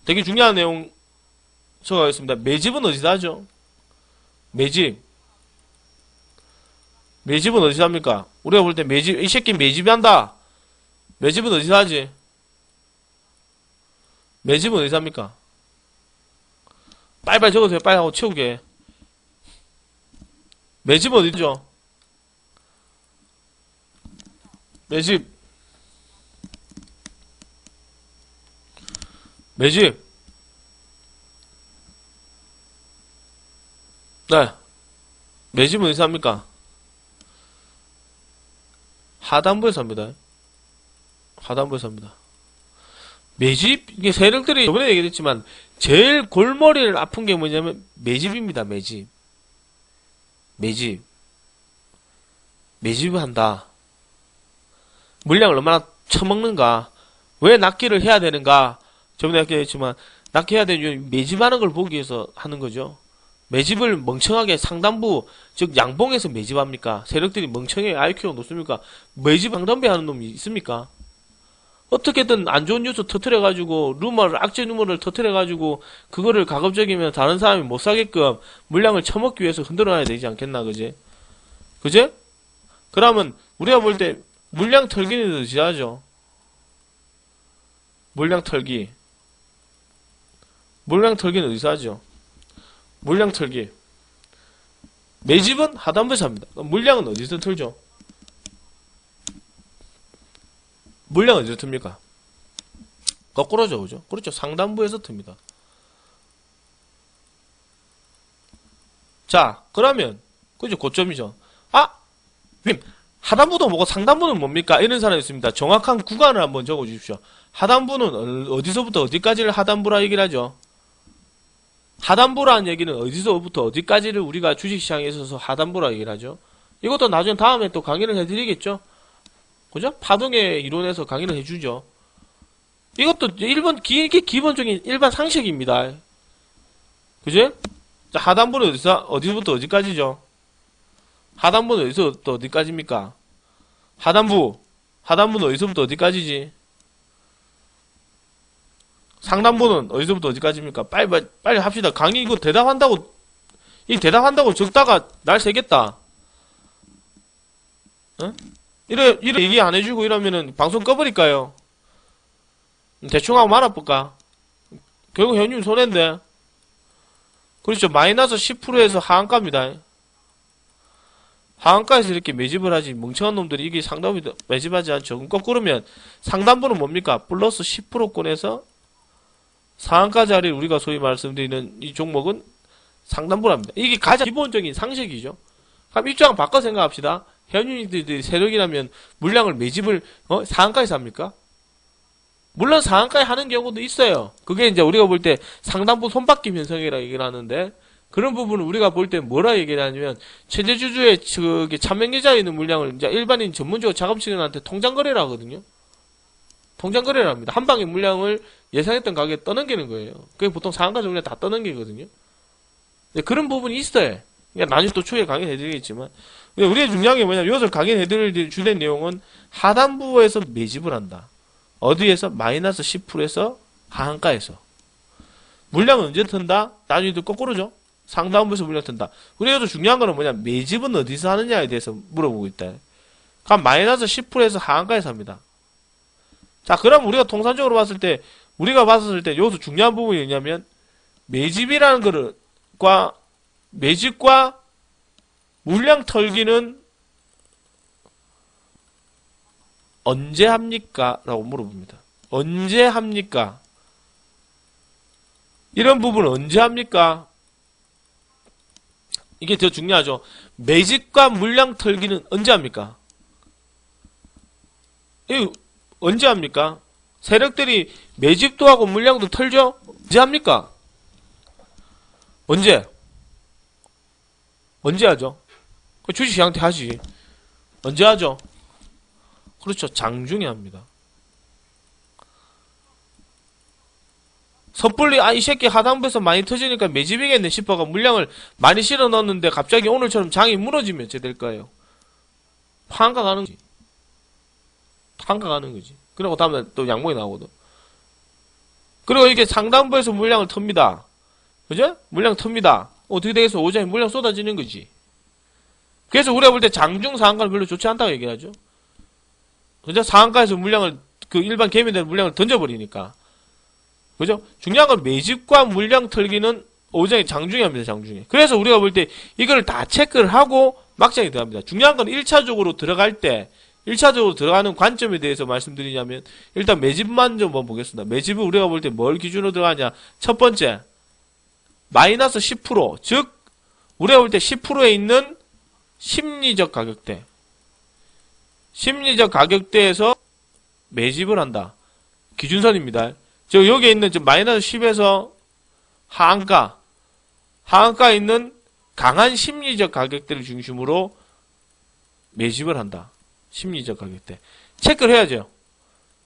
A: 되게 중요한 내용 적어가겠습니다. 매집은 어디서 하죠? 매집은 어디서 합니까? 우리가 볼 때 이 새끼 매집이 한다. 매집은 어디서 하지? 매집은 어디서 합니까? 빨리빨리 적으세요. 빨리 하고 치우게. 매집은 어디죠? 매집 네. 매집은 어디서 합니까? 하단부에서 합니다. 하단부에서 합니다. 매집, 이게 세력들이 저번에 얘기했지만, 제일 골머리를 아픈 게 뭐냐면, 매집입니다, 매집. 매집. 매집을 한다. 물량을 얼마나 처먹는가. 왜 낚기를 해야 되는가. 저번에 얘기했지만, 낚기 해야 되는 이유는 매집하는 걸 보기 위해서 하는 거죠. 매집을 멍청하게 상단부, 즉 양봉에서 매집합니까? 세력들이 멍청해 IQ가 높습니까? 매집 상단부에 하는 놈이 있습니까? 어떻게든 안 좋은 뉴스 터트려가지고 악재 루머를 터트려가지고 그거를 가급적이면 다른 사람이 못 사게끔 물량을 처먹기 위해서 흔들어놔야 되지 않겠나, 그지? 그지? 그러면 우리가 볼 때 물량 털기는 어디서 하죠? 물량 털기는 어디서 하죠? 물량 털기. 매집은 하단부에서 합니다. 물량은 어디서 털죠? 물량은 어디서 틉니까? 거꾸로죠, 그죠? 그렇죠. 상단부에서 틉니다. 자, 그러면, 그죠? 고점이죠. 아! 하단부도 뭐고 상단부는 뭡니까? 이런 사람이 있습니다. 정확한 구간을 한번 적어 주십시오. 하단부는 어디서부터 어디까지를 하단부라 얘기를 하죠? 하단부라는 얘기는 어디서부터 어디까지를 우리가 주식시장에 있어서 하단부라 얘기를 하죠. 이것도 나중에 다음에 또 강의를 해드리겠죠. 그죠? 파동의 이론에서 강의를 해주죠. 이것도 이게 기본적인 일반 상식입니다. 그죠? 자, 하단부는 어디서부터 어디까지죠? 하단부는 어디서부터 어디까지입니까? 하단부는 어디서부터 어디까지지? 상단부는 어디서부터 어디까지입니까? 빨리 합시다. 강의 이거 대답한다고 적다가 날 새겠다. 어? 이래 얘기 안 해주고 이러면은 방송 꺼버릴까요? 대충 하고 말아볼까? 결국 현님 손해인데. 그렇죠. 마이너스 10%에서 하한가입니다. 하한가에서 이렇게 매집을 하지. 멍청한 놈들이 이게 상단부 매집하지 않죠. 거꾸로면 상단부는 뭡니까? 플러스 10%권에서 상한가 자리를 우리가 소위 말씀드리는 이 종목은 상단부랍니다. 이게 가장 기본적인 상식이죠. 그럼 입장 바꿔 생각합시다. 현유인들이 세력이라면 물량을 매집을 상한가에서 합니까? 물론 상한가에 하는 경우도 있어요. 그게 이제 우리가 볼 때 상단부 손바뀜 현상이라고 얘기를 하는데 그런 부분은 우리가 볼 때 뭐라 얘기를 하냐면 최대주주의 참여계좌에 있는 물량을 이제 일반인 전문적으로 자금치료한테 통장거래를 하거든요. 통장거래를 합니다. 한 방에 물량을 예상했던 가격에 떠넘기는 거예요. 그게 보통 상한가 정도에 다 떠넘기거든요. 그런 부분이 있어요. 그러니까 나중에 또 추후에 강의해드리겠지만 우리의 중요한 게 뭐냐면 이것을 강의해드릴 주된 내용은 하단부에서 매집을 한다. 어디에서? 마이너스 10%에서 하한가에서. 물량은 언제 튼다? 나중에 또 거꾸로죠. 상단부에서 물량 튼다. 우리가 또 중요한 거는 뭐냐? 매집은 어디서 하느냐에 대해서 물어보고 있다. 그럼 마이너스 10%에서 하한가에서 합니다. 자, 그럼 우리가 통상적으로 봤을 때 여기서 중요한 부분이 뭐냐면 매집이라는 거가 매집과 물량 털기는 언제 합니까? 라고 물어봅니다. 언제 합니까? 이런 부분은 언제 합니까? 이게 더 중요하죠. 매집과 물량 털기는 언제 합니까? 이거 언제 합니까? 세력들이 매집도 하고 물량도 털죠? 언제 합니까? 언제 하죠? 주식시장한테 하지. 언제 하죠? 그렇죠. 장중에 합니다. 섣불리 이 새끼 하단부에서 많이 터지니까 매집이겠네 싶어가 물량을 많이 실어 넣었는데 갑자기 오늘처럼 장이 무너지면 어째 될까요? 한가 가는 거지. 그리고 다음에 또 양봉이 나오거든. 그리고 이게 상단부에서 물량을 텁니다. 그죠? 물량 텁니다. 어떻게 되겠어? 오전에 물량 쏟아지는 거지. 그래서 우리가 볼 때 장중 상한가는 별로 좋지 않다고 얘기하죠. 그죠? 상한가에서 물량을, 일반 개미들은 물량을 던져버리니까. 그죠? 중요한 건 매집과 물량 털기는 오전에 장중에 합니다, 장중에. 그래서 우리가 볼 때 이걸 다 체크를 하고 막장에 들어갑니다. 중요한 건 1차적으로 들어갈 때, 1차적으로 들어가는 관점에 대해서 말씀드리냐면, 일단 매집만 좀 한번 보겠습니다. 매집은 우리가 볼 때 뭘 기준으로 들어가냐. 첫 번째, 마이너스 10%, 즉, 우리가 볼 때 10%에 있는 심리적 가격대. 심리적 가격대에서 매집을 한다. 기준선입니다. 즉, 여기에 있는 마이너스 10에서 하한가에 있는 강한 심리적 가격대를 중심으로 매집을 한다. 심리적 가격대. 체크를 해야죠.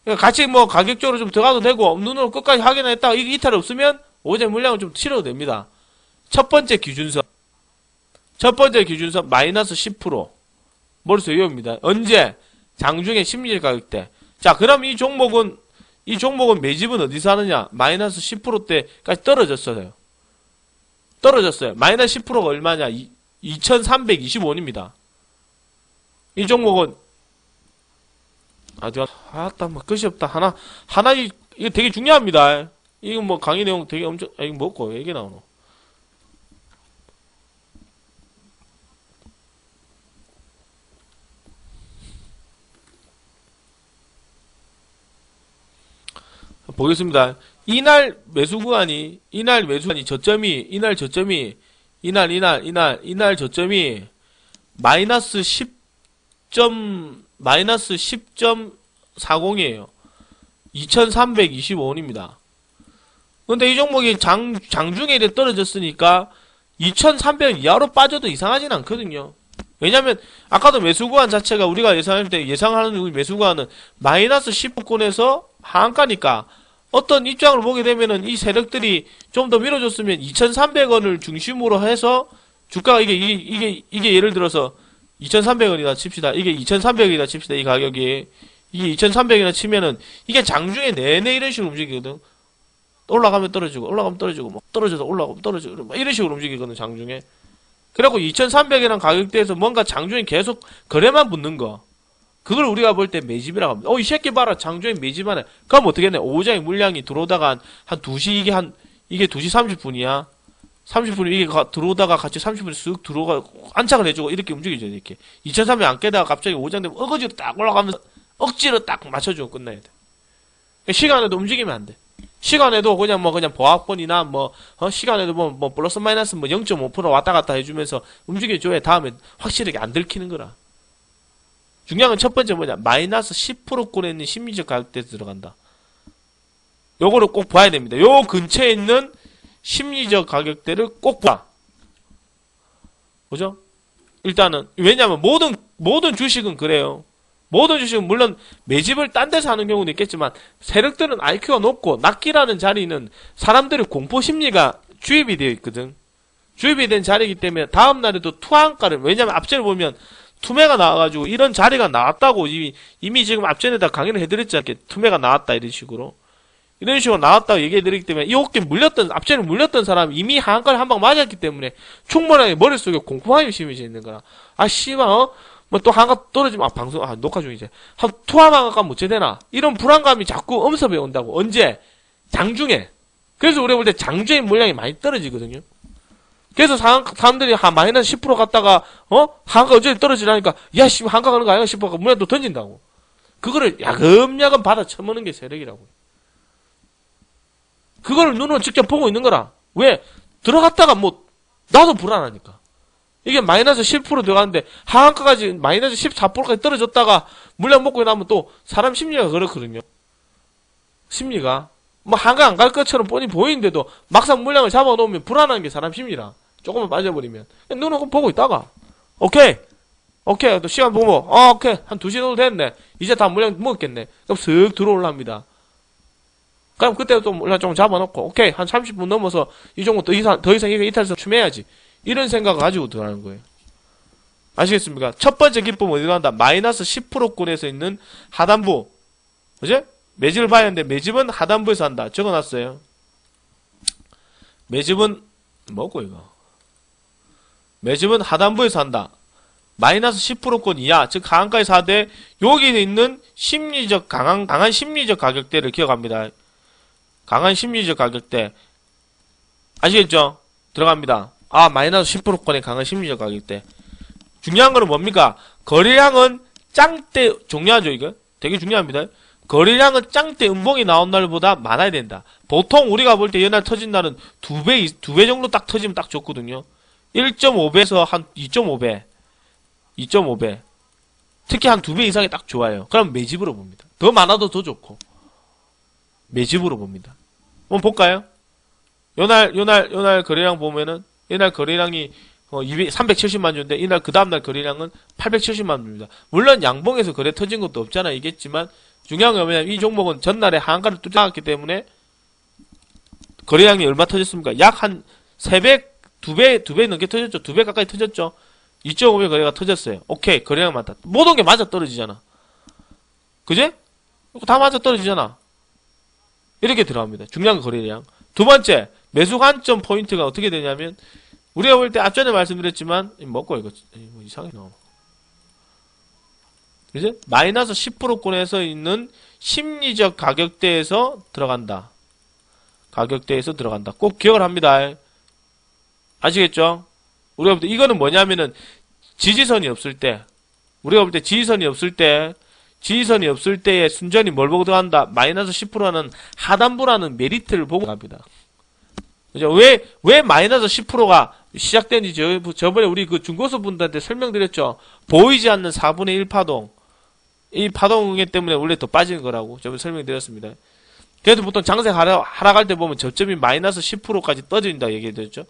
A: 그러니까 같이 뭐 가격적으로 좀 들어가도 되고, 눈으로 끝까지 확인했다가 이탈 없으면 오전 물량을 좀 치러도 됩니다. 첫 번째 기준선 마이너스 10%. 머릿속에 외웁니다. 언제? 장중에 심리적 가격대. 자, 그럼 이 종목은 매집은 어디서 하느냐? 마이너스 10%대까지 떨어졌어요. 마이너스 10%가 얼마냐? 2325원입니다. 이 종목은 뭐 끝이 없다. 하나, 이거 되게 중요합니다. 이거 뭐 강의 내용 되게 이거 뭐고, 왜 이게 나오노? 보겠습니다. 이날 매수 구간이 저점이 마이너스 10.40이에요. 2325원입니다. 근데 이 종목이 장중에 이래 떨어졌으니까 2300원 이하로 빠져도 이상하진 않거든요. 왜냐면 아까도 매수구간 자체가 우리가 예상할 때 예상하는 매수구간은 마이너스 10%권에서 하한가니까 어떤 입장을 보게 되면은 이 세력들이 좀 더 밀어줬으면 2300원을 중심으로 해서 주가가 이게 예를 들어서 2300원이다 칩시다. 이게 2300원이다 칩시다. 이 가격이 이게 2300원이나 치면은 이게 장중에 내내 이런 식으로 움직이거든. 올라가면 떨어지고 뭐 떨어져서 올라가면 떨어지고 뭐 이런 식으로 움직이거든 장중에. 그래갖고 2300이라는 가격대에서 뭔가 장중에 계속 거래만 붙는 거. 그걸 우리가 볼 때 매집이라고 합니다. 이 새끼 봐라. 장중에 매집하네. 그럼 어떻게 했네? 오후장에 물량이 들어오다가 한 2시, 이게 2시 30분이야. 30분이 이게 들어오다가 같이 30분이 쓱 들어가, 안착을 해주고 이렇게 움직이죠, 이렇게. 2300 안 깨다가 갑자기 오후장 되면 어거지로 딱 올라가면서 억지로 딱 맞춰주고 끝나야 돼. 시간에도 움직이면 안 돼. 시간에도 그냥 보합권이나 시간에도 플러스 마이너스 0.5% 왔다 갔다 해주면서 움직여줘야 다음에 확실하게 안 들키는 거라. 중요한 건 첫 번째 뭐냐? 마이너스 10%권에 있는 심리적 가격대에서 들어간다. 요거를 꼭 봐야 됩니다. 요 근처에 있는 심리적 가격대를 꼭 봐. 그죠? 일단은, 왜냐면 모든 주식은 그래요. 모든 주식은 물론 매집을 딴 데서 하는 경우도 있겠지만, 세력들은 IQ가 높고, 낚기라는 자리는 사람들의 공포심리가 주입이 되어 있거든. 주입이 된 자리이기 때문에 다음날에도 투하한가를, 왜냐면 앞전에 보면, 투매가 나와가지고 이런 자리가 나왔다고 이미 지금 앞전에다 강의를 해드렸지 않게 투매가 나왔다 이런 식으로 나왔다고 얘기해드리기 때문에 이 어깨 앞전에 물렸던 사람이 이미 하한가를 한 방 맞았기 때문에 충분하게 머릿속에 공포함이 심해져 있는 거라. 씨발 또 한가 떨어지면 녹화 중이지. 투하한가 못 제대나 이런 불안감이 자꾸 엄습해 온다고. 언제? 장중에. 그래서 우리가 볼 때 장중에 물량이 많이 떨어지거든요. 그래서 사람들이 마이너스 10% 갔다가 한가 어제 떨어지라니까 한가 가는 거 아니야 싶어가 물량 또 던진다고. 그거를 야금야금 받아 쳐먹는 게 세력이라고. 그걸 눈으로 직접 보고 있는 거라. 왜? 들어갔다가 나도 불안하니까. 이게 마이너스 10% 들어가는데 하한가까지 마이너스 14%까지 떨어졌다가 물량 먹고 나면 또 사람 심리가 그렇거든요. 심리가 한가 안 갈 것처럼 뻔히 보이는데도 막상 물량을 잡아놓으면 불안한 게 사람 심리라. 조금만 빠져버리면 눈을 보고 있다가 오케이 또 시간 보고 오케이 한 2시 정도 됐네. 이제 다 물량 먹었겠네. 그럼 슥 들어올랍니다. 그럼 그때 또 물량 좀 잡아놓고 오케이 한 30분 넘어서 이 정도 더 이상 이거 이탈해서 추매야지. 이런 생각을 가지고 들어가는 거예요. 아시겠습니까? 첫 번째 기법은 어디로 간다? 마이너스 10%권에서 있는 하단부. 그죠? 매집을 봐야 하는데 매집은 하단부에서 한다. 적어놨어요. 매집은 뭐고 이거? 매집은 하단부에서 한다. 마이너스 10%권 이하, 즉 하한가에서 하되 여기 있는 심리적 강한 심리적 가격대를 기억합니다. 강한 심리적 가격대. 아시겠죠? 들어갑니다. 마이너스 10%권의 강한 심리적 가격대. 중요한 거는 뭡니까? 거래량은 짱대 중요하죠, 이거? 되게 중요합니다. 거래량은 짱대 음봉이 나온 날보다 많아야 된다. 보통 우리가 볼 때 연날 터진 날은 두 배 정도 딱 터지면 딱 좋거든요. 1.5배에서 한 2.5배, 2.5배. 특히 한 2배 이상이 딱 좋아요. 그럼 매집으로 봅니다. 더 많아도 더 좋고. 매집으로 봅니다. 한번 볼까요? 요날 거래량 보면은, 이날 거래량이 370만 주인데, 이날 그 다음날 거래량은 870만 주입니다. 물론 양봉에서 거래 터진 것도 없잖아, 이겠지만, 중요한 건 뭐냐면, 이 종목은 전날에 한가를 뚫어놨기 때문에, 거래량이 얼마 터졌습니까? 약 한 2배 넘게 터졌죠. 2배 가까이 터졌죠. 2.5배 거래가 터졌어요. 오케이, 거래량 많다. 모든 게 맞아 떨어지잖아. 그지? 다 맞아 떨어지잖아. 이렇게 들어갑니다. 중요한 거래량. 두 번째, 매수 관점 포인트가 어떻게 되냐면, 우리가 볼 때 앞전에 말씀드렸지만, 먹고 이거, 뭐 이상해, 나와. 그지? 마이너스 10%권에서 있는 심리적 가격대에서 들어간다. 가격대에서 들어간다. 꼭 기억을 합니다. 아시겠죠? 우리가 볼 때, 이거는 뭐냐면은, 지지선이 없을 때, 우리가 볼 때 지지선이 없을 때의 순전히 뭘 보고 들어간다? 마이너스 10%는 하단부라는 메리트를 보고 갑니다. 그죠? 왜 마이너스 10%가 시작된지 저번에 우리 그 중고수 분들한테 설명드렸죠? 보이지 않는 4분의 1 파동. 이 파동 때문에 원래 더 빠지는 거라고 저번에 설명드렸습니다. 그래도 보통 장세 하락할 때 보면 저점이 마이너스 10%까지 떨어진다 얘기해드렸죠?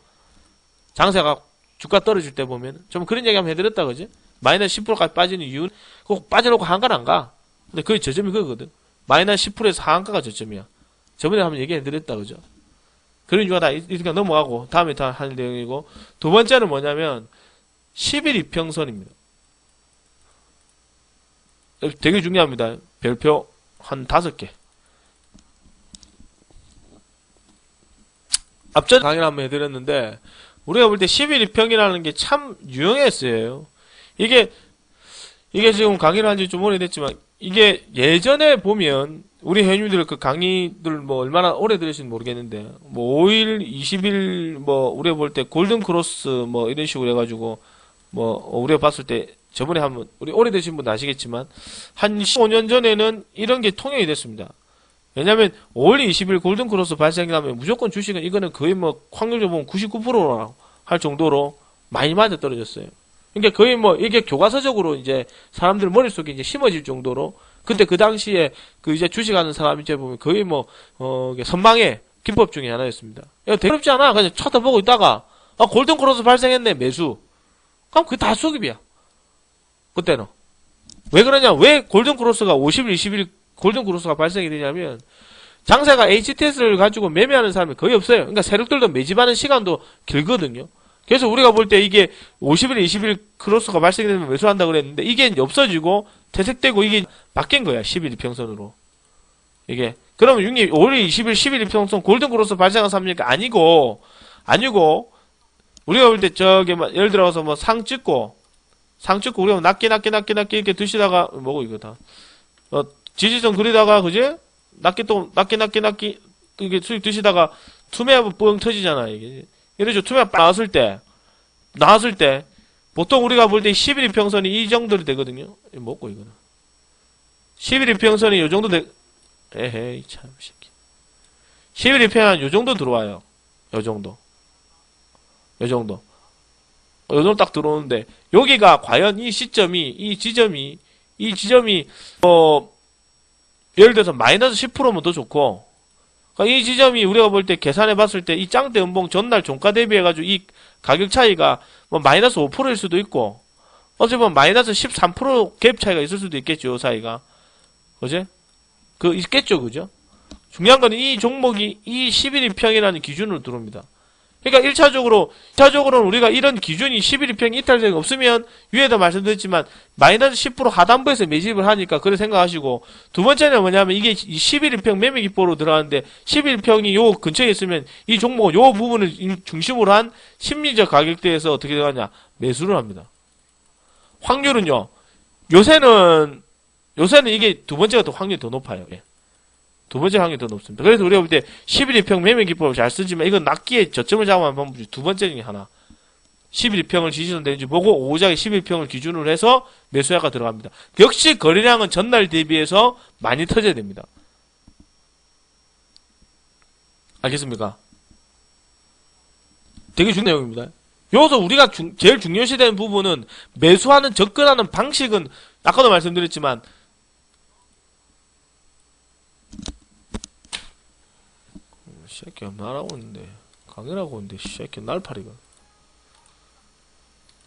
A: 장세가 주가 떨어질 때 보면 좀 그런 얘기 한번 해드렸다 그지? 마이너스 10%까지 빠지는 이유는 꼭 빠져놓고 한가는 안 가. 근데 거의 저점이 그거거든. 마이너스 10%에서 하한가가 저점이야. 저번에 한번 얘기해드렸다 그죠? 그런 이유가 다 이렇게 넘어가고 다음에 다 할 내용이고 두 번째는 뭐냐면 10일 이평선입니다. 되게 중요합니다. 별표 한 5개. 앞전 강의를 한번 해드렸는데 우리가 볼 때 10일 이평이라는 게 참 유용했어요. 이게 지금 강의를 한 지 좀 오래됐지만 이게 예전에 보면 우리 회원님들 그 강의들 뭐 얼마나 오래 들으신지 모르겠는데 뭐 5일, 20일 뭐 우리가 볼 때 골든 크로스 뭐 이런 식으로 해가지고 뭐 우리가 봤을 때 저번에 한번 우리 오래 되신 분 아시겠지만 한 15년 전에는 이런 게 통용이 됐습니다. 왜냐면 5월 20일 골든 크로스 발생이 나면 무조건 주식은 이거는 거의 뭐 확률적으로 보면 99%라 할 정도로 많이 맞아 떨어졌어요. 그러니까 거의 뭐 이게 교과서적으로 이제 사람들 머릿속에 이제 심어질 정도로 그때 그 당시에 그 이제 주식하는 사람이 이제 보면 거의 뭐 선망의 기법 중에 하나였습니다. 이거 대롭지 않아. 그냥 쳐다보고 있다가 골든 크로스 발생했네 매수. 그럼 그게 다 수급이야. 그때는 왜 그러냐? 왜 골든 크로스가 50일, 20일 골든 크로스가 발생이 되냐면 장세가 HTS를 가지고 매매하는 사람이 거의 없어요. 그러니까 세력들도 매집하는 시간도 길거든요. 그래서 우리가 볼 때 이게 50일, 20일 크로스가 발생이 되면 매수한다 그랬는데 이게 없어지고 퇴색되고 이게 바뀐 거야. 10일 이평선으로. 이게 그러면 5일, 20일, 10일 이평선 골든 크로스 발생한 사람이니까 아니고 우리가 볼 때 저기 뭐 예를 들어서 뭐 상 찍고 우리가 낮게 이렇게 드시다가 뭐고 이거 다 지지선 그리다가 그지? 낮게 이게 수익 드시다가 투매하고 뻥 터지잖아 이게. 이러죠. 투매 나왔을 때 보통 우리가 볼 때 11 이평선이 이 정도로 되거든요. 이거 먹고 이거는 11 이평선이 요 정도 에헤이 참 새끼. 11 이평은 요 정도 들어와요. 요 정도 딱 들어오는데 여기가 과연 이 지점이 예를 들어서 마이너스 10%면 더 좋고 그러니까 이 지점이 우리가 볼 때 계산해 봤을 때 이 짱대 음봉 전날 종가 대비해가지고 이 가격 차이가 뭐 마이너스 5%일 수도 있고 어찌 보면 마이너스 13% 갭 차이가 있을 수도 있겠죠. 요 사이가 그지? 있겠죠. 그죠? 중요한 건 이 종목이 이 11인평이라는 기준으로 들어옵니다. 그러니까 1차적으로는 우리가 이런 기준이 11인평 이탈성이 없으면 위에도 말씀드렸지만 마이너스 10% 하단부에서 매집을 하니까 그렇게 생각하시고 두 번째는 뭐냐면 이게 11인평 매매 기법으로 들어가는데 11인평이 요 근처에 있으면 이 종목은 요 부분을 중심으로 한 심리적 가격대에서 어떻게 들어가냐 매수를 합니다. 확률은요 요새는 이게 두 번째가 더 확률이 더 높아요. 예. 두 번째 확률이 더 높습니다. 그래서 우리가 볼 때 11인평 매매 기법을 잘 쓰지만 이건 낮기에 저점을 잡아만 방법이 두 번째 중에 하나. 11인평을 지지선 되는지 보고 오후장에 11인평을 기준으로 해서 매수자가 들어갑니다. 역시 거래량은 전날 대비해서 많이 터져야 됩니다. 알겠습니까? 되게 중요한 내용입니다. 여기서 우리가 제일 중요시되는 부분은 매수하는 접근하는 방식은 아까도 말씀드렸지만 새끼야 말하고 있는데 강의라고 있는데 새끼 날파리가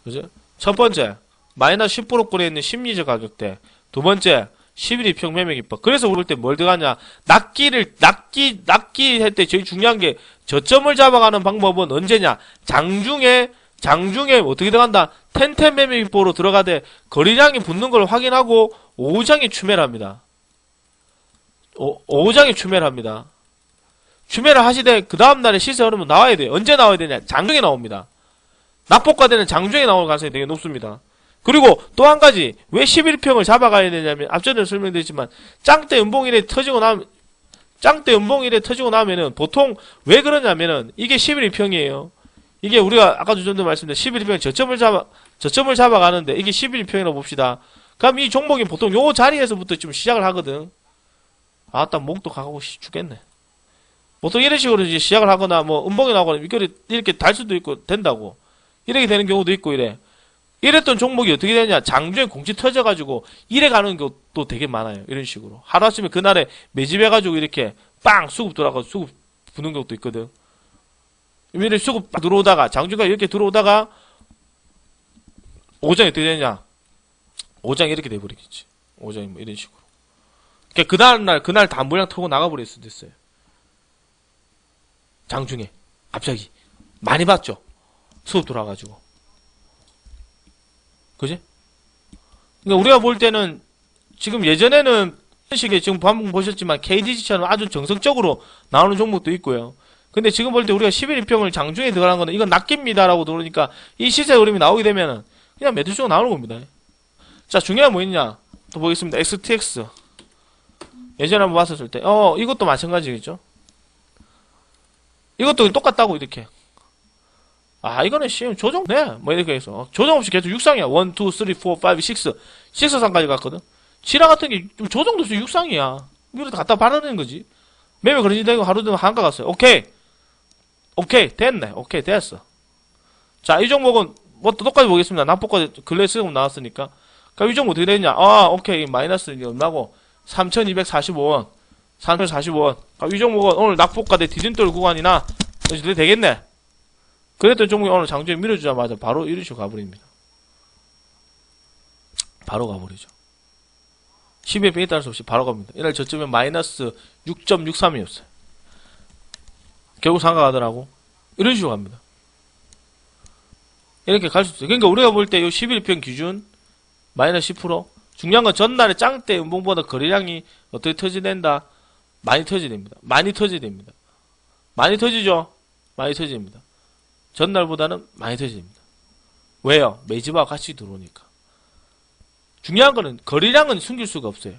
A: 그죠? 첫 번째 마이너스 10%꼴에 있는 심리적 가격대. 두 번째 11일평 매매기법. 그래서 우리 볼 때 뭘 들어가냐, 낚기 할 때 제일 중요한 게 저점을 잡아가는 방법은 언제냐, 장중에 어떻게 들어간다, 텐텐 매매기법으로 들어가되 거래량이 붙는 걸 확인하고 오후장에 추매를 합니다. 오후장에 추매를 합니다. 추매를 하시되 그 다음날에 시세 흐르면 나와야 돼요. 언제 나와야 되냐, 장중에 나옵니다. 낙폭과대는 장중에 나올 가능성이 되게 높습니다. 그리고 또 한 가지, 왜 11평을 잡아가야 되냐면, 앞전에 설명드렸지만, 짱대 연봉일에 터지고 나면은, 보통, 왜 그러냐면은, 이게 11평이에요. 이게 우리가 아까도 좀 더 말씀드린 11평 저점을 잡아가는데, 이게 11평이라고 봅시다. 그럼 이 종목이 보통 요 자리에서부터 좀 시작을 하거든. 아따, 목도 가고 죽겠네. 보통 이런 식으로 이제 시작을 하거나, 뭐, 음봉이 나오거나, 이렇게 달 수도 있고, 된다고. 이렇게 되는 경우도 있고, 이래. 이랬던 종목이 어떻게 되냐, 장중에 공지 터져가지고 이래 가는 것도 되게 많아요. 이런 식으로 하루 아침에 그날에 매집해가지고 이렇게 빵 수급 돌아가고 수급 부는 것도 있거든. 이렇게 수급 들어오다가 장중에 이렇게 들어오다가 오장이 어떻게 되냐, 오장이 이렇게 돼버리겠지. 오장이 뭐 이런 식으로. 그러니까 그날 다 물량 털고 나가버릴 수도 있어요. 장중에 갑자기 많이 봤죠, 수급 돌아가지고. 그지? 그러니까 우리가 볼 때는 지금 예전에는 이런 식의 지금 방금 보셨지만 KDG처럼 아주 정석적으로 나오는 종목도 있고요. 근데 지금 볼 때 우리가 11일평을 장중에 들어가는 거는 이건 낚깁니다라고 들으니까 이 시세 흐름이 나오게 되면은 그냥 매도수가 나오는 겁니다. 자, 중요한 뭐 있냐? 또 보겠습니다. XTX. 예전에 한번 봤었을 때, 이것도 마찬가지겠죠? 이것도 똑같다고, 이렇게. 이거는 조정, 네. 뭐 이렇게 해서. 조정 없이 계속 육상이야. 1, 2, 3, 4, 5, 6. 6상까지 갔거든. 지라 같은 게 좀 조정도 없이 육상이야. 이거 갖다 바르는 거지. 매매 그러지 되고 하루 종일 한가 갔어요. 오케이. 됐네. 오케이, 됐어. 자, 이 종목은, 뭐, 또 똑같이 보겠습니다. 납폭과 근래 수급 나왔으니까. 그니까 이 종목 어떻게 되냐. 오케이. 마이너스 나고 3,245원. 3,045원. 이 종목은 오늘 낙폭과대 디딤돌 구간이나, 이제 되겠네. 그랬던 종목이 오늘 장중에 밀어주자마자 바로 이런 식으로 가버립니다. 바로 가버리죠. 10에 빙에 따를 수 없이 바로 갑니다. 이날 저점에 마이너스 6.63이었어요. 결국 상가가더라고. 이런 식으로 갑니다. 이렇게 갈 수 있어요. 그러니까 우리가 볼 때 이 11평 기준 마이너스 10%. 중요한 건 전날에 짱대 음봉보다 거래량이 어떻게 터지된다? 많이 터져야 됩니다. 많이 터져야 됩니다. 많이 터지죠? 많이 터집니다. 전날보다는 많이 터집니다. 왜요? 매집하고 같이 들어오니까. 중요한 거는 거래량은 숨길 수가 없어요.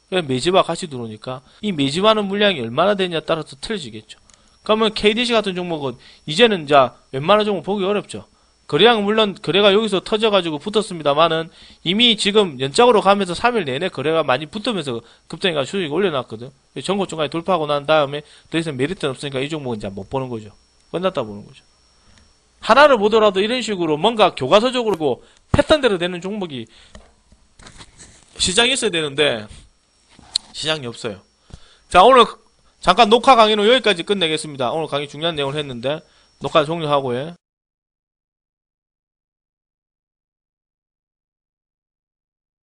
A: 매집하고 같이 들어오니까 이 매집하는 물량이 얼마나 되냐에 따라서 틀려지겠죠. 그러면 KDC 같은 종목은 이제는 이제 웬만한 종목 보기 어렵죠. 거래량은 물론 거래가 여기서 터져가지고 붙었습니다만은 이미 지금 연장으로 가면서 3일 내내 거래가 많이 붙으면서 급등해가 수익을 올려놨거든. 전고점까지 돌파하고 난 다음에 더 이상 메리트는 없으니까 이 종목은 이제 못 보는 거죠. 끝났다 보는 거죠. 하나를 보더라도 이런 식으로 뭔가 교과서적으로 패턴대로 되는 종목이 시장이 있어야 되는데 시장이 없어요. 자, 오늘 잠깐 녹화 강의는 여기까지 끝내겠습니다. 오늘 강의 중요한 내용을 했는데 녹화 종료하고요.